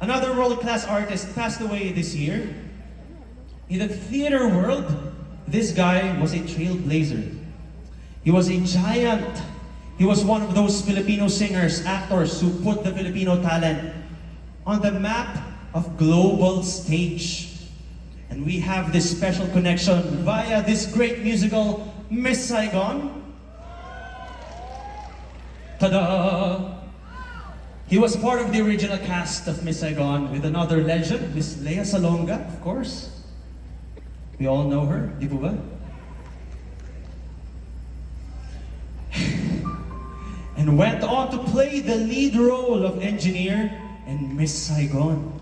Another world-class artist passed away this year. In the theater world, this guy was a trailblazer. He was a giant. He was one of those Filipino singers, actors who put the Filipino talent on the map of global stage. And we have this special connection via this great musical, Miss Saigon. Ta-da! He was part of the original cast of Miss Saigon with another legend, Miss Lea Salonga, of course. We all know her, di po ba? And went on to play the lead role of engineer in Miss Saigon.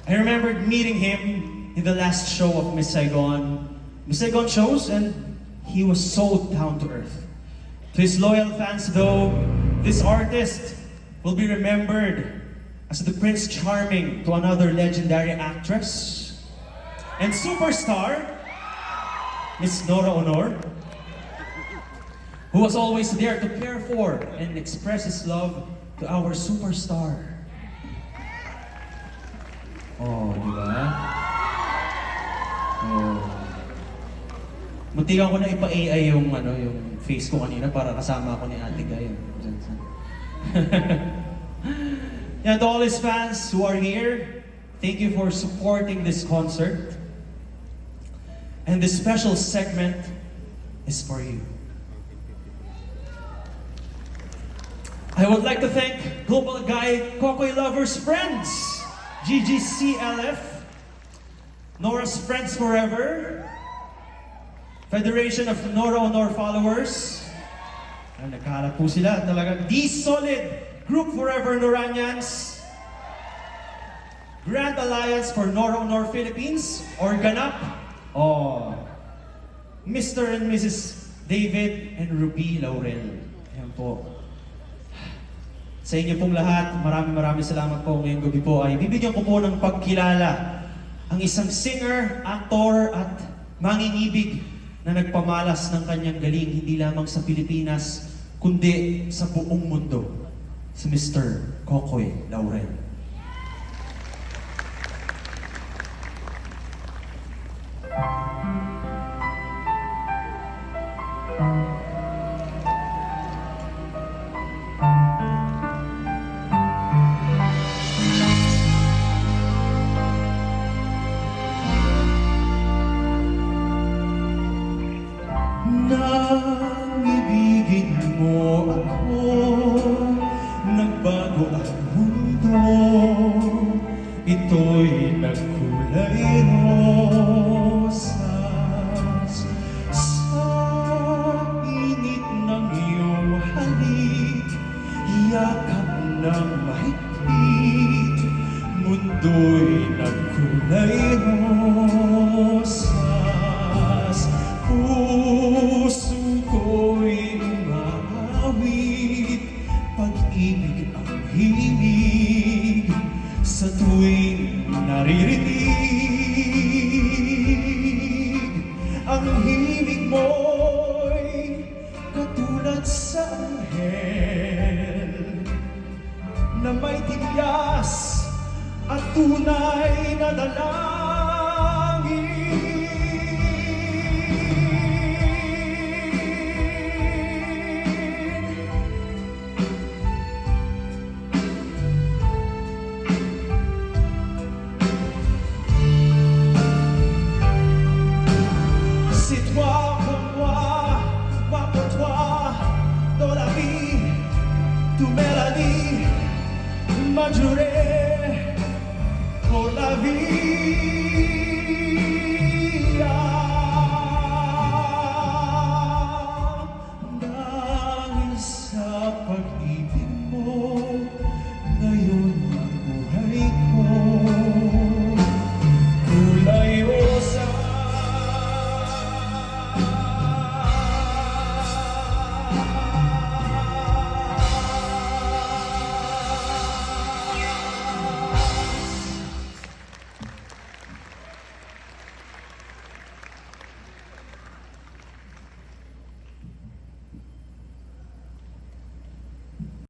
I remembered meeting him in the last show of Miss Saigon shows, and he was so down to earth. To his loyal fans though, this artist will be remembered as the Prince Charming to another legendary actress and superstar, Miss Nora Honor, who was always there to care for and express his love to our superstar. Oh, di ba? Oh. Muntikan ko na ipa-AI yung face ko kanina para kasama ako ni Ate Gay. Yeah, to all his fans who are here, thank you for supporting this concert. And this special segment is for you. I would like to thank Global Guy Kokoy Lovers Friends, GGCLF, Nora's Friends Forever, Federation of Nora Honor Followers, nagkalat po sila talaga, D-Solid, Group Forever Noranians, Grand Alliance for Nora Honor Philippines, or GANAP, Mr. and Mrs. David and Ruby Laurel. Ayan po. Sa inyo pong lahat, maraming salamat po ngayong gabi po ay bibigyan ko po ng pagkilala ang isang singer, aktor at mangingibig na nagpamalas ng kanyang galing hindi lamang sa Pilipinas kundi sa buong mundo, si Mr. Kokoy Laurel. Nang ibigin mo ako, nagbago ang mundo. Ito'y nagkulay rosas. Sa init ng iyong halik, yakap ng mahigpit, mundo'y nagkulay rosas. Puso ko'y umaawit, pag-ibig ang himig sa tuwing naririnig. Ang himig mo'y katulad sa anghel na may tigyas at tunay na dalangin. C'est toi pour moi pour toi, dans la vie, tu m'es la vie, ma juré pour la vie.